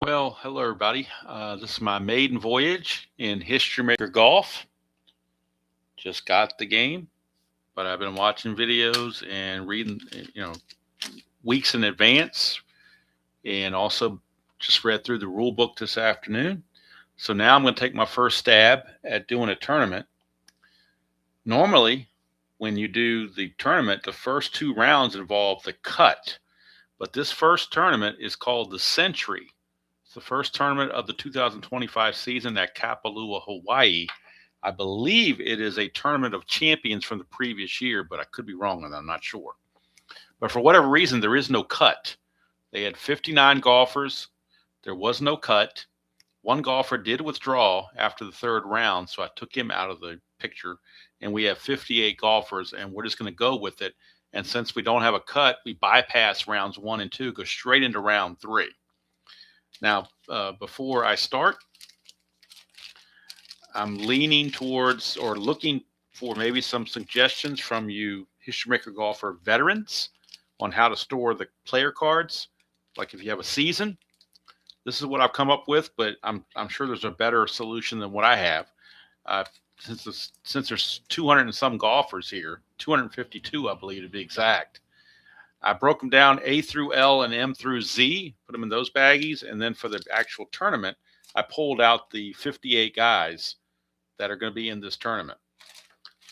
Well, hello everybody. This is my maiden voyage in History Maker Golf. Just got the game, but I've been watching videos and reading, weeks in advance, and also just read through the rule book this afternoon. So now I'm going to take my first stab at doing a tournament. Normally, when you do the tournament, the first two rounds involve the cut, but this first tournament is called the Sentry. It's the first tournament of the 2025 season at Kapalua, Hawaii. I believe it is a tournament of champions from the previous year, but I could be wrong on that. I'm not sure. But for whatever reason, there is no cut. They had 59 golfers. There was no cut. One golfer did withdraw after the third round, so I took him out of the picture. And we have 58 golfers, and we're just going to go with it. And since we don't have a cut, we bypass rounds 1 and 2, go straight into round 3. Now, before I start, I'm leaning towards or looking for maybe some suggestions from you History Maker Golfer veterans on how to store the player cards. Like if you have a season, this is what I've come up with, but I'm sure there's a better solution than what I have. Since there's 200 and some golfers here, 252, I believe to be exact. I broke them down A through L and M through Z, put them in those baggies, and then for the actual tournament, I pulled out the 58 guys that are going to be in this tournament.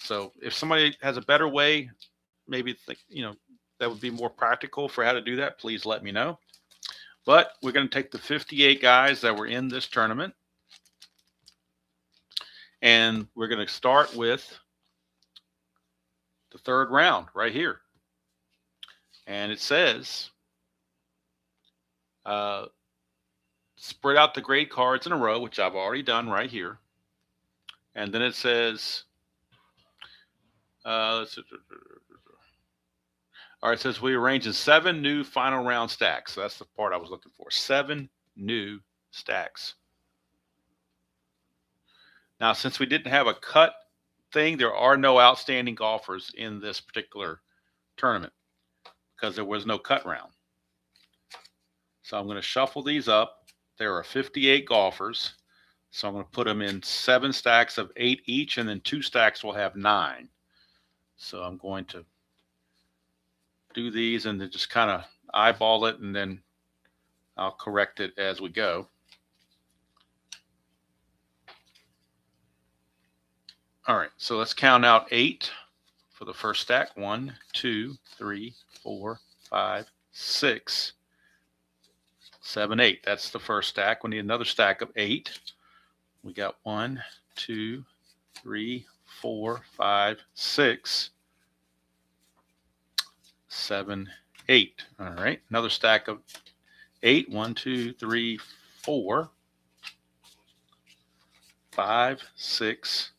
So if somebody has a better way, maybe that would be more practical for how to do that, please let me know. But we're going to take the 58 guys that were in this tournament, and we're going to start with the third round right here. And it says, spread out the grade cards in a row, which I've already done right here. And then it says, all right, it says we arrange in 7 new final round stacks. So that's the part I was looking for. 7 new stacks. Now, since we didn't have a cut thing, there are no outstanding golfers in this particular tournament because there was no cut round. So I'm going to shuffle these up. There are 58 golfers. So I'm going to put them in 7 stacks of 8 each, and then 2 stacks will have 9. So I'm going to do these and then just kind of eyeball it, and then I'll correct it as we go. All right, so let's count out 8 for the first stack. 1, 2, 3, 4, 5, 6, 7, 8. That's the first stack. We need another stack of 8. We got 1, 2, 3, 4, 5, 6, 7, 8. All right, another stack of 8. 1, 2, 3, 4, 5, 6,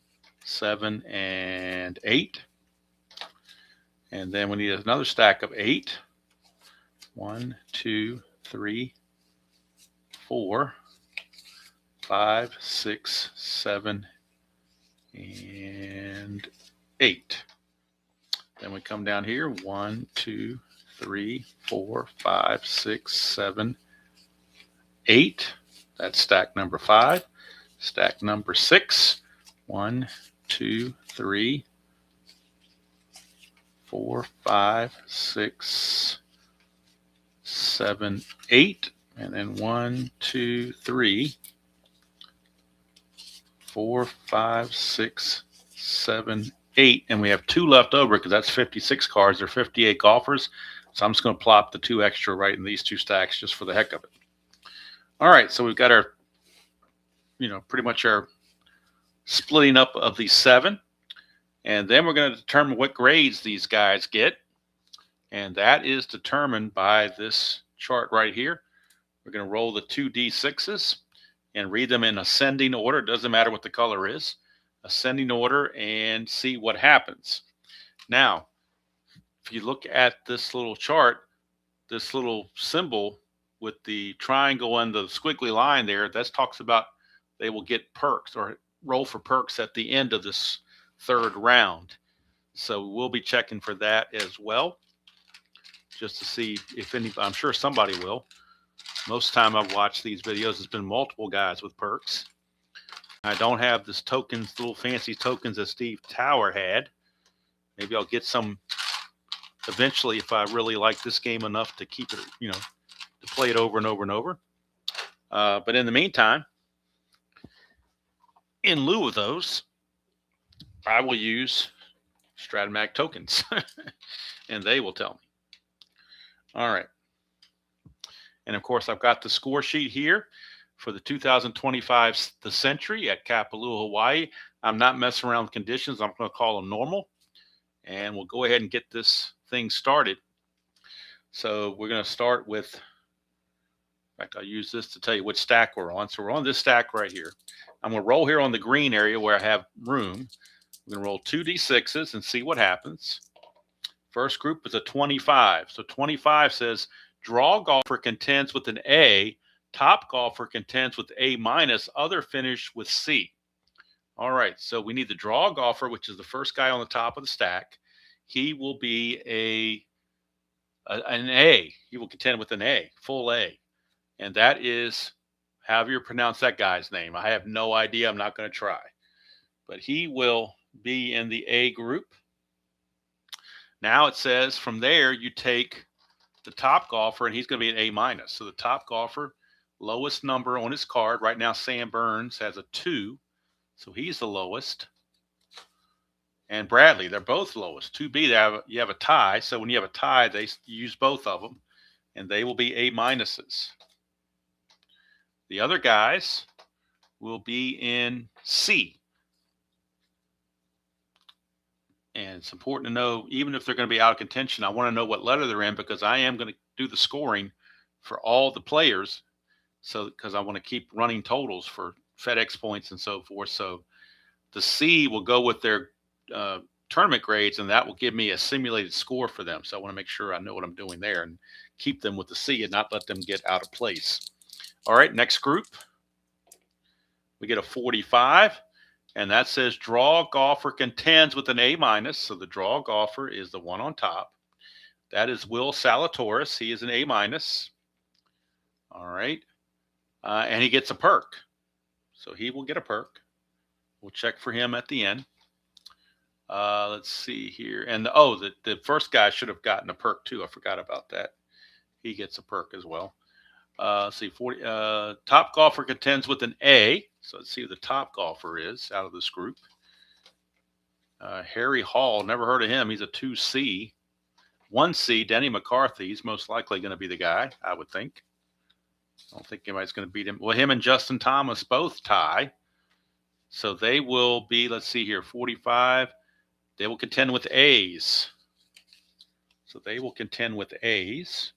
7, and 8. And then we need another stack of 8. 1, 2, 3, 4, 5, 6, 7, and 8. Then we come down here. 1, 2, 3, 4, 5, 6, 7, 8. That's stack number 5. Stack number 6. 1, 2, 3, 4, 5, 6, 7, 8. And then 1, 2, 3, 4, 5, 6, 7, 8. And we have 2 left over because that's 56 cards. There are 58 golfers. So I'm just going to plop the 2 extra right in these 2 stacks just for the heck of it. All right, so we've got our, pretty much our splitting up of these 7. And then we're going to determine what grades these guys get. And that is determined by this chart right here. We're going to roll the 2 D6s and read them in ascending order. It doesn't matter what the color is. Ascending order, and see what happens. Now, if you look at this little chart, this little symbol with the triangle and the squiggly line there, that talks about they will get perks or roll for perks at the end of this third round. So we'll be checking for that as well, just to see if any, I'm sure somebody will. Most time I've watched these videos, it's been multiple guys with perks. I don't have this tokens, little fancy tokens that Steve Tower had. Maybe I'll get some eventually if I really like this game enough to keep it, to play it over and over and over. But in the meantime, in lieu of those, I will use Strat-O-Matic tokens, and they will tell me. All right. And of course, I've got the score sheet here for the 2025 the Sentry at Kapalua, Hawaii. I'm not messing around with conditions. I'm going to call them normal, and we'll go ahead and get this thing started. So we're going to start with, in fact, I'll use this to tell you which stack we're on. So we're on this stack right here. I'm going to roll here on the green area where I have room. We're going to roll 2d6s and see what happens. First group is a 25. So 25 says, draw golfer contends with an A, top golfer contends with A minus, other finish with C. All right, so we need the draw golfer, which is the first guy on the top of the stack. He will be an A. He will contend with an A, full A. And that is, however you pronounce that guy's name. I have no idea. I'm not going to try. But he will be in the A group. Now it says from there you take the top golfer, and he's going to be an A minus. So the top golfer, lowest number on his card. Right now, Sam Burns has a 2. So he's the lowest. And Bradley, they're both lowest. 2B, you have a tie. So when you have a tie, they use both of them, and they will be A minuses. The other guys will be in C. And it's important to know, even if they're going to be out of contention, I want to know what letter they're in, because I am going to do the scoring for all the players. So, because I want to keep running totals for FedEx points and so forth. So the C will go with their tournament grades, and that will give me a simulated score for them. So I want to make sure I know what I'm doing there and keep them with the C and not let them get out of place. All right, next group. We get a 45. And that says draw golfer contends with an A minus. So the draw golfer is the one on top. That is Will Salatoris. He is an A minus. All right. And he gets a perk. So he will get a perk. We'll check for him at the end. Let's see here. And the first guy should have gotten a perk too. I forgot about that. He gets a perk as well. Let's see, top golfer contends with an A. So let's see who the top golfer is out of this group. Harry Hall, never heard of him. He's a 2C. 1C, Denny McCarthy. He's most likely going to be the guy, I would think. I don't think anybody's going to beat him. Well, him and Justin Thomas both tie. So they will be, let's see here, 45. They will contend with A's. So they will contend with A's.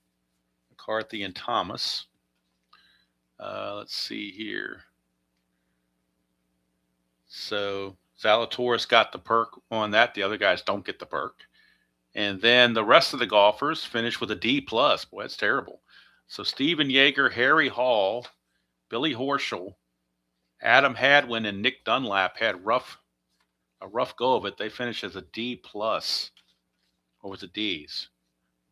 McCarthy and Thomas. Let's see here. So Zalatoris got the perk on that. The other guys don't get the perk. And then the rest of the golfers finish with a D+. Boy, that's terrible. So Stephen Yeager, Harry Hall, Billy Horschel, Adam Hadwin, and Nick Dunlap had a rough go of it. They finished as a D+. Or was it D's?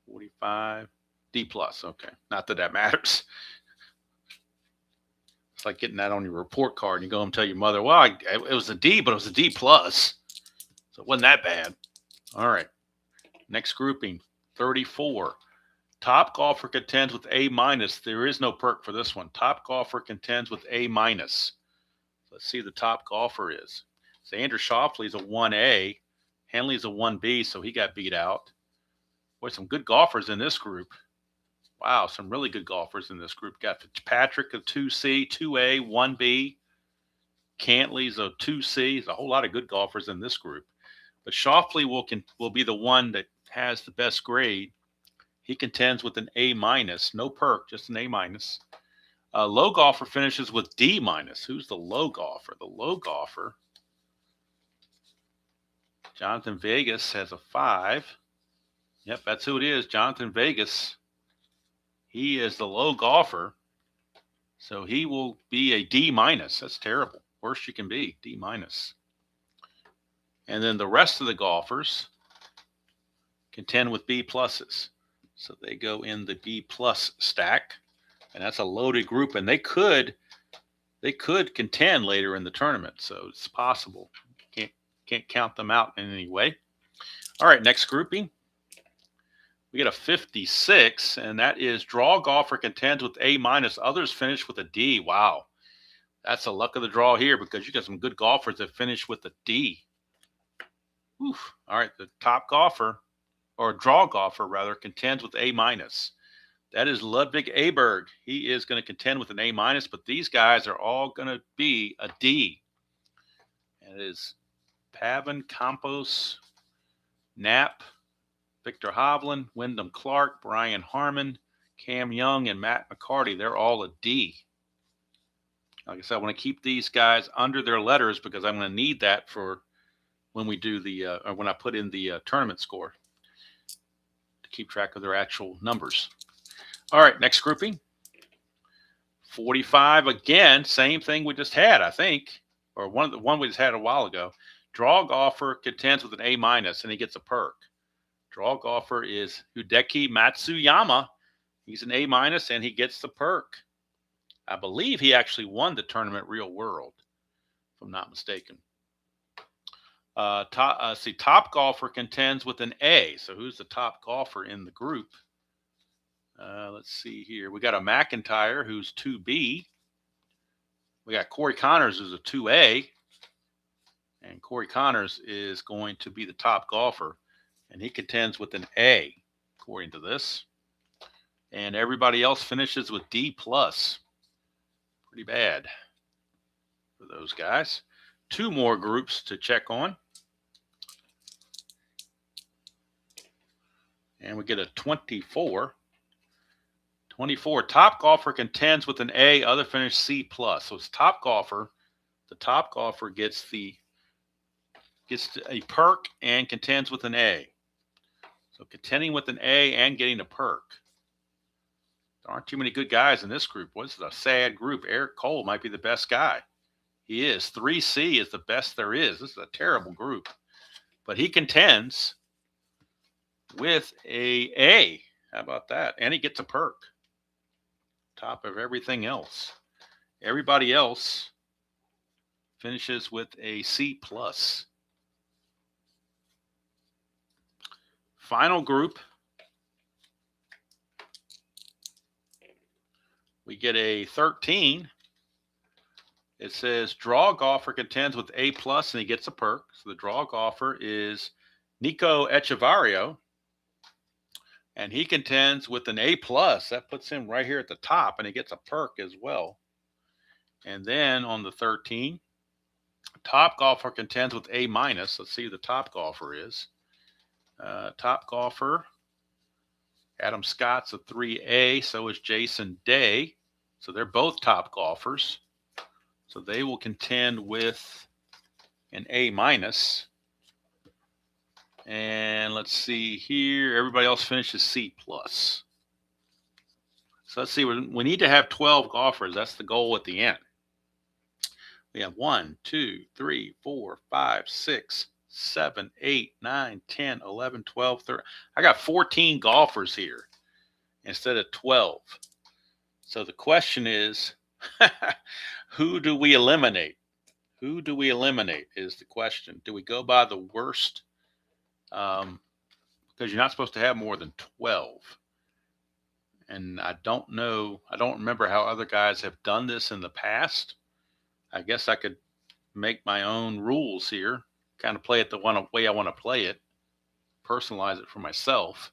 45. D+. Okay. Not that matters. It's like getting that on your report card and you go home and tell your mother, well, it was a D, but it was a D+. So it wasn't that bad. All right. Next grouping, 34. Top golfer contends with A minus. There is no perk for this one. Top golfer contends with A minus. Let's see who the top golfer is. Xander Schauffele's a 1A. Henley's a 1B, so he got beat out. Boy, some good golfers in this group. Wow, some really good golfers in this group. Got Fitzpatrick, a 2C, 2A, 1B. Cantley's a 2C. There's a whole lot of good golfers in this group. But Schauffele will be the one that has the best grade. He contends with an A minus. No perk, just an A minus. Low golfer finishes with D minus. Who's the low golfer? The low golfer, Jonathan Vegas, has a 5. Yep, that's who it is. Jonathan Vegas. He is the low golfer. So he will be a D minus. That's terrible. Worst you can be, D minus. And then the rest of the golfers contend with B pluses. So they go in the B plus stack. And that's a loaded group, and they could contend later in the tournament, so it's possible. Can't count them out in any way. All right, next grouping. We get a 56, and that is draw golfer contends with A-. Others finish with a D. Wow. That's the luck of the draw here because you got some good golfers that finish with a D. Oof. All right, the top golfer, or draw golfer rather, contends with A-. That is Ludwig Aberg. He is going to contend with an A-, but these guys are all going to be a D. And it is Pavan Campos, Knapp, Victor Hovland, Wyndham Clark, Brian Harmon, Cam Young, and Matt McCarty. They're all a D. Like I said, I want to keep these guys under their letters because I'm going to need that for when we do the or when I put in the tournament score to keep track of their actual numbers. All right, next grouping. 45 again, same thing we just had, I think, or one we just had a while ago. Draw golfer contends with an A-, and he gets a perk. Draw golfer is Hideki Matsuyama. He's an A-, and he gets the perk. I believe he actually won the tournament Real World, if I'm not mistaken. Top golfer contends with an A. So who's the top golfer in the group? Let's see here. We got a McIntyre who's 2B. We got Corey Connors who's a 2A. And Corey Connors is going to be the top golfer. And he contends with an A, according to this. And everybody else finishes with D+. Pretty bad for those guys. Two more groups to check on. And we get a 24. 24, top golfer contends with an A, other finish C+. So it's top golfer. The top golfer gets a perk and contends with an A. So contending with an A and getting a perk. There aren't too many good guys in this group. What's a sad group? Eric Cole might be the best guy. He is. 3C is the best there is. This is a terrible group. But he contends with A. How about that? And he gets a perk. Top of everything else. Everybody else finishes with a C+. Final group. We get a 13. It says draw golfer contends with A+, and he gets a perk. So the draw golfer is Nico Echevarrio. And he contends with an A+. That puts him right here at the top, and he gets a perk as well. And then on the 13, top golfer contends with A-. Let's see who the top golfer is. Top golfer, Adam Scott's a 3A. So is Jason Day. So they're both top golfers. So they will contend with an A-. And let's see here. Everybody else finishes C+. So let's see. We need to have 12 golfers. That's the goal at the end. We have 1, 2, 3, 4, 5, 6, 7, 8, 9, 10, 11, 12, 13. I got 14 golfers here instead of 12. So the question is, who do we eliminate? Who do we eliminate is the question. Do we go by the worst? Because you're not supposed to have more than 12. And I don't know. I don't remember how other guys have done this in the past. I guess I could make my own rules here, kind of play it the way I want to play it, personalize it for myself.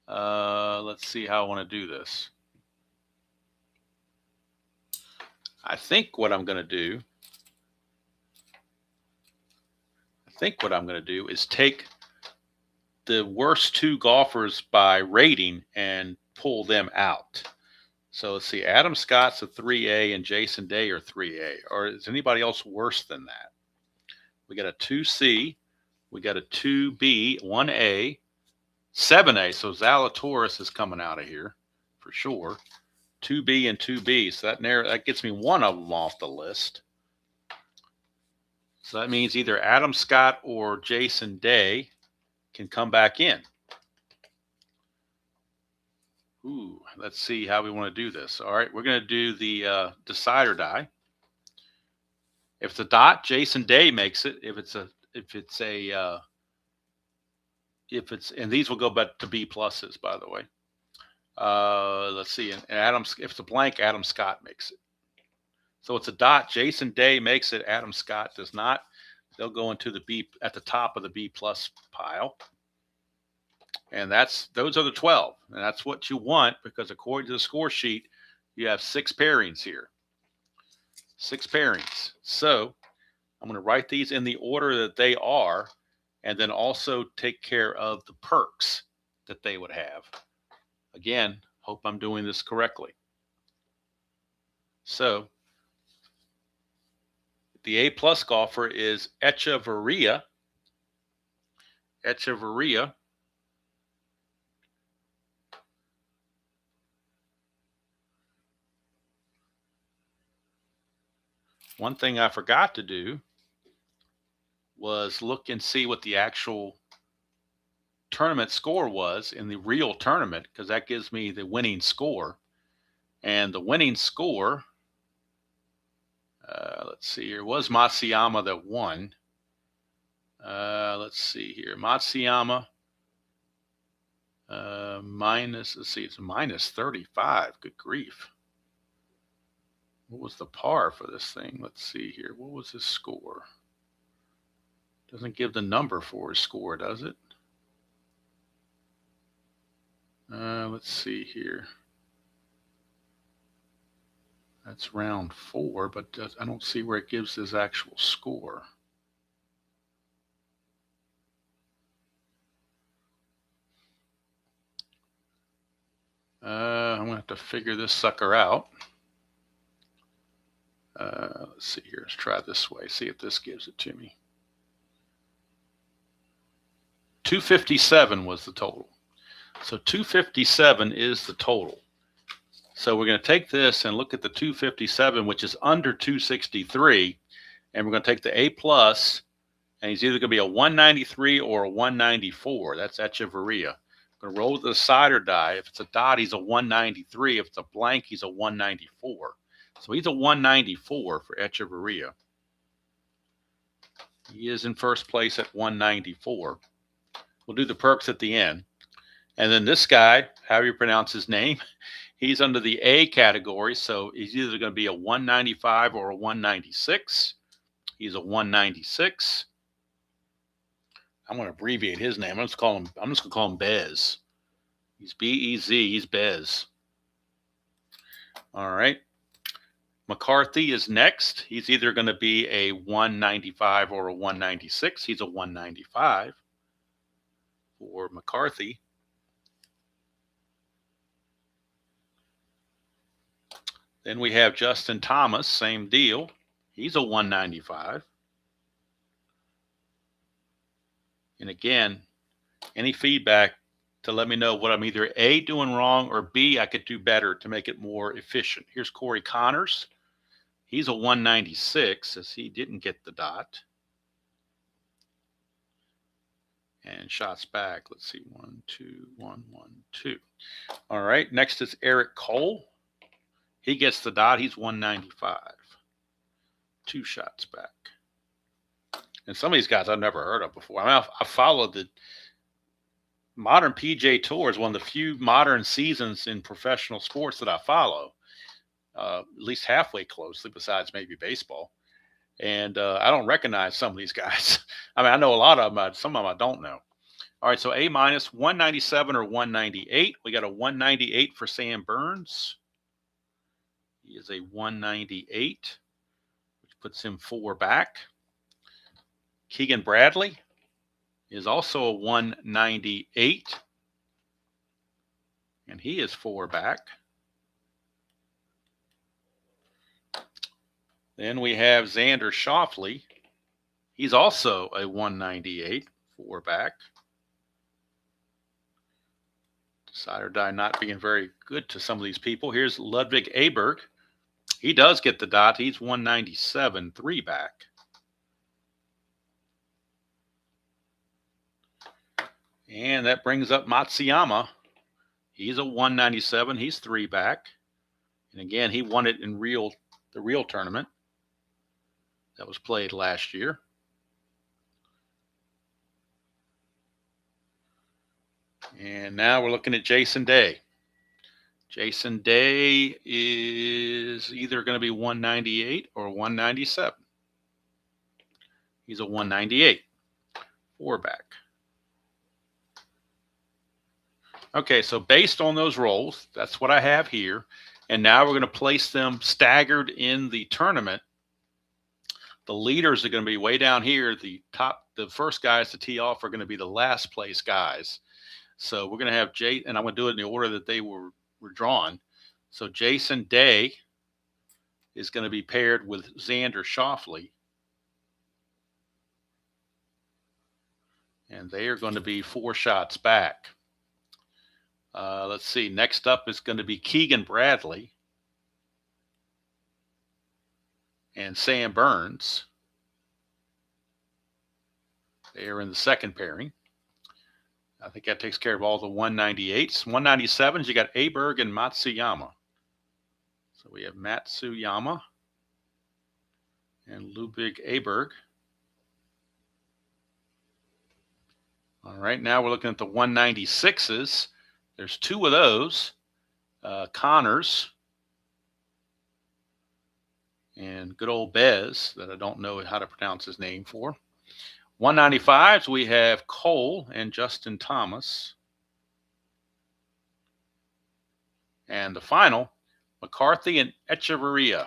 Let's see how I want to do this. I think what I'm going to do is take the worst two golfers by rating and pull them out. So let's see, Adam Scott's a 3A and Jason Day are 3A. Or is anybody else worse than that? We got a 2C, we got a 2B, 1A, 7A. So Zalatoris is coming out of here for sure. 2B and 2B. So that gets me one of them off the list. So that means either Adam Scott or Jason Day can come back in. Ooh, let's see how we want to do this. All right, we're going to do the decider die. If it's a dot, Jason Day makes it. If it's and these will go back to B pluses, by the way. Let's see, and if it's a blank, Adam Scott makes it. So it's a dot. Jason Day makes it. Adam Scott does not. They'll go into the B at the top of the B plus pile. And those are the 12. And that's what you want, because according to the score sheet, you have 6 pairings here. 6 pairings. So I'm going to write these in the order that they are, and then also take care of the perks that they would have. Again, hope I'm doing this correctly. So the A plus golfer is Echeverria. Echeverria. One thing I forgot to do was look and see what the actual tournament score was in the real tournament, because that gives me the winning score. And the winning score, let's see here, was Matsuyama that won. Let's see here. Matsuyama it's minus 35. Good grief. What was the par for this thing? Let's see here. What was his score? Doesn't give the number for his score, does it? Let's see here. That's round 4, but I don't see where it gives his actual score. I'm going to have to figure this sucker out. Let's see here. Let's try this way. See if this gives it to me. 257 was the total. So 257 is the total. So we're going to take this and look at the 257, which is under 263, and we're going to take the A plus, and he's either going to be a 193 or a 194. That's Echeverria. I'm going to roll with the decider die. If it's a dot, he's a 193. If it's a blank, he's a 194. So he's a 194 for Echeverria. He is in first place at 194. We'll do the perks at the end. And then this guy, however you pronounce his name, he's under the A category. So he's either going to be a 195 or a 196. He's a 196. I'm going to abbreviate his name. I'm just going to call him Bez. He's B-E-Z. He's Bez. All right. McCarthy is next. He's either going to be a 195 or a 196. He's a 195 for McCarthy. Then we have Justin Thomas, same deal. He's a 195. And again, any feedback to let me know what I'm either A, doing wrong, or B, I could do better to make it more efficient. Here's Corey Connors. He's a 196, as he didn't get the dot. And shots back. Let's see. 1, 2, 1, 1, 2. All right. Next is Eric Cole. He gets the dot. He's 195. 2 shots back. And some of these guys I've never heard of before. I mean, I followed the modern PJ Tour is one of the few modern seasons in professional sports that I follow, at least halfway closely, besides maybe baseball. And I don't recognize some of these guys. I mean, I know a lot of them. Some of them I don't know. All right, so A minus 197 or 198. We got a 198 for Sam Burns. He is a 198, which puts him 4 back. Keegan Bradley is also a 198, and he is 4 back. Then we have Xander Schauffele. He's also a 198, 4 back. Decider die not being very good to some of these people. Here's Ludwig Aberg. He does get the dot. He's 197, 3 back. And that brings up Matsuyama, He's a 197. He's 3 back. And again, he won it in the real tournament that was played last year. And now we're looking at Jason Day. Jason Day is either going to be 198 or 197. He's a 198, 4 back. Okay, so based on those rolls, that's what I have here. And now we're going to place them staggered in the tournament. The leaders are going to be way down here. The first guys to tee off are going to be the last place guys. So we're going to have and I'm going to do it in the order that they were drawn. So Jason Day is going to be paired with Xander Schauffele. And they are going to be 4 shots back. Let's see. Next up is going to be Keegan Bradley and Sam Burns. They are in the second pairing. I think that takes care of all the 198s. 197s, you got Aberg and Matsuyama. So we have Matsuyama and Ludwig Aberg. All right, now we're looking at the 196s. There's 2 of those. Connors and good old Bez, that I don't know how to pronounce his name for. 195s, we have Cole and Justin Thomas. And the final, McCarthy and Echeverria.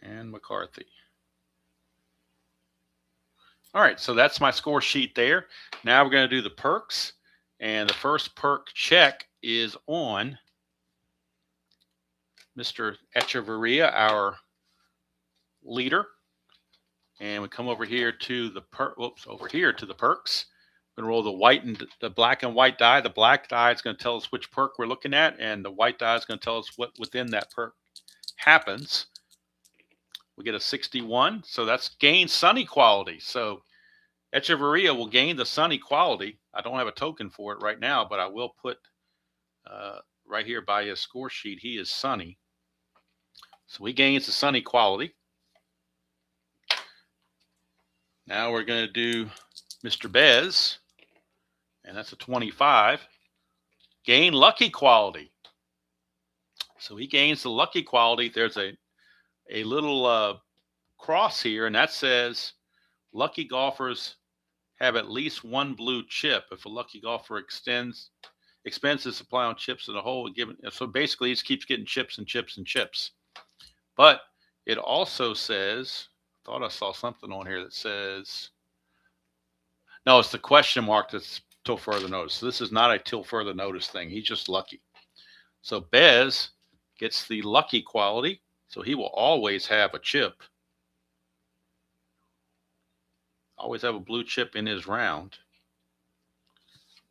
And McCarthy. All right, so that's my score sheet there. Now we're going to do the perks. And the first perk check is on Mr. Echeverria, our leader. And we come over here to the perks. We're going to roll the white and the black and white die. The black die is going to tell us which perk we're looking at, and the white die is going to tell us what within that perk happens. We get a 61, so that's gain sunny quality. So Echeverria will gain the sunny quality. I don't have a token for it right now, but I will put right here by his score sheet, he is sunny. So he gains the sunny quality. Now we're going to do Mr. Bez, and that's a 25. Gain lucky quality. So he gains the lucky quality. There's a little cross here, and that says lucky golfers have at least 1 blue chip. If a lucky golfer expends his supply on chips in a hole, so basically he just keeps getting chips and chips and chips. But it also says, I thought I saw something on here that says, no, it's the question mark that's till further notice. So this is not a till further notice thing. He's just lucky. So Bez gets the lucky quality. So he will always have a chip. Always have a blue chip in his round.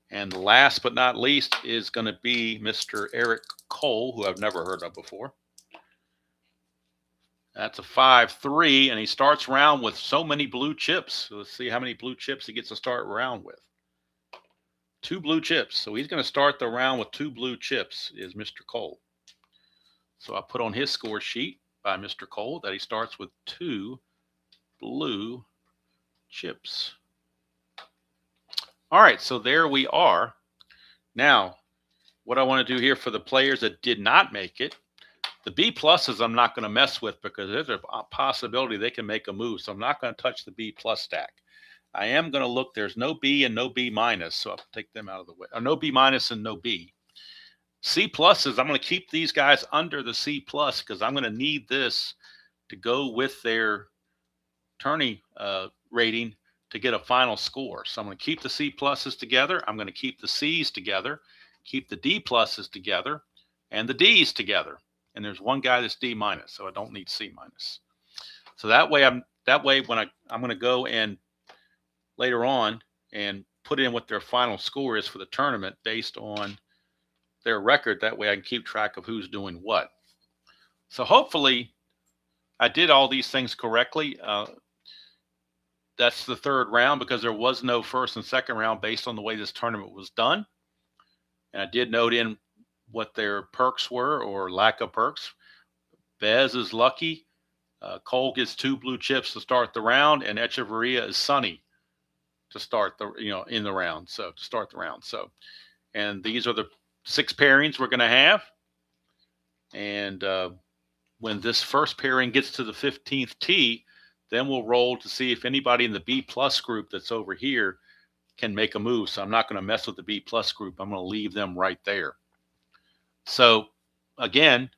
And last but not least is going to be Mr. Eric Cole, who I've never heard of before. That's a 5-3, and he starts round with so many blue chips. So let's see how many blue chips he gets to start round with. 2 blue chips. So he's going to start the round with 2 blue chips, is Mr. Cole. So I put on his score sheet by Mr. Cole that he starts with 2 blue chips. All right, so there we are. Now, what I want to do here for the players that did not make it, the B pluses I'm not going to mess with because there's a possibility they can make a move. So I'm not going to touch the B plus stack. I am going to look. There's no B and no B minus, so I'll take them out of the way. Or no B minus and no B. C pluses, I'm going to keep these guys under the C plus because I'm going to need this to go with their tourney rating to get a final score. So I'm going to keep the C pluses together. I'm going to keep the C's together, keep the D pluses together, and the D's together. And there's one guy that's D minus, so I don't need C minus. So that way when I'm going to go and later on and put in what their final score is for the tournament based on their record. That way I can keep track of who's doing what. So hopefully I did all these things correctly. that's the third round because there was no first and second round based on the way this tournament was done. And I did note in what their perks were or lack of perks. Bez is lucky. Cole gets 2 blue chips to start the round, and Echeverria is sunny to start the in the round. So to start the round. So, and these are the 6 pairings we're going to have. And when this first pairing gets to the 15th tee, then we'll roll to see if anybody in the B plus group that's over here can make a move. So I'm not going to mess with the B plus group. I'm going to leave them right there. So again,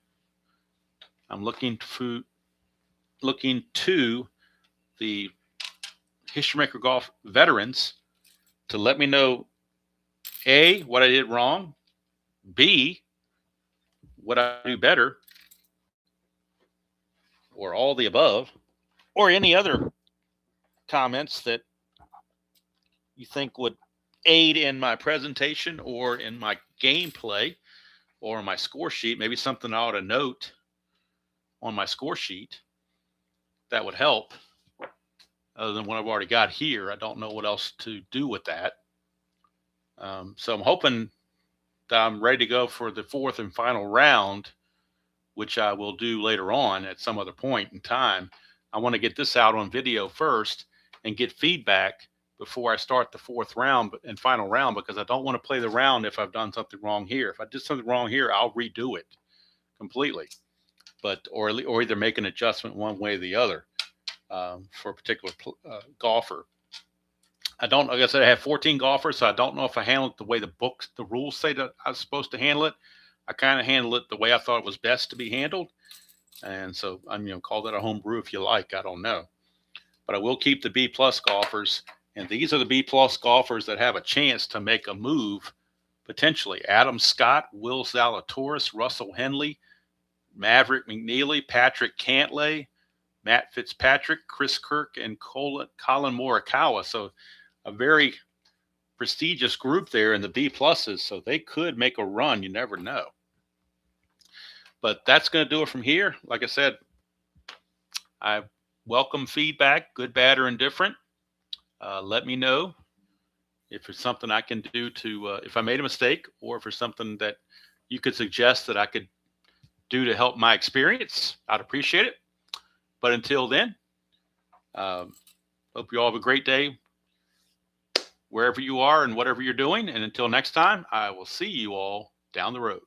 I'm looking to the History Maker Golf veterans to let me know, A, what I did wrong, B, what I do better, or all the above, or any other comments that you think would aid in my presentation or in my gameplay or my score sheet. Maybe something I ought to note on my score sheet that would help other than what I've already got here. I don't know what else to do with that. So I'm hoping that I'm ready to go for the 4th and final round, which I will do later on at some other point in time. I want to get this out on video first and get feedback before I start the 4th round and final round, because I don't want to play the round if I've done something wrong here. If I did something wrong here, I'll redo it completely, or either make an adjustment one way or the other for a particular golfer. Like I said, I have 14 golfers, so I don't know if I handled it the way the rules say that I was supposed to handle it. I kind of handled it the way I thought it was best to be handled. And so I'm, call that a home brew if you like. I don't know. But I will keep the B plus golfers. And these are the B plus golfers that have a chance to make a move potentially. Adam Scott, Will Zalatoris, Russell Henley, Maverick McNeely, Patrick Cantlay, Matt Fitzpatrick, Chris Kirk, and Colin Morikawa. So a very prestigious group there in the B pluses. So they could make a run. You never know. But that's going to do it from here. Like I said, I welcome feedback, good, bad, or indifferent. Let me know if there's something I can do to, if I made a mistake, or if there's something that you could suggest that I could do to help my experience. I'd appreciate it. But until then, hope you all have a great day wherever you are and whatever you're doing. And until next time, I will see you all down the road.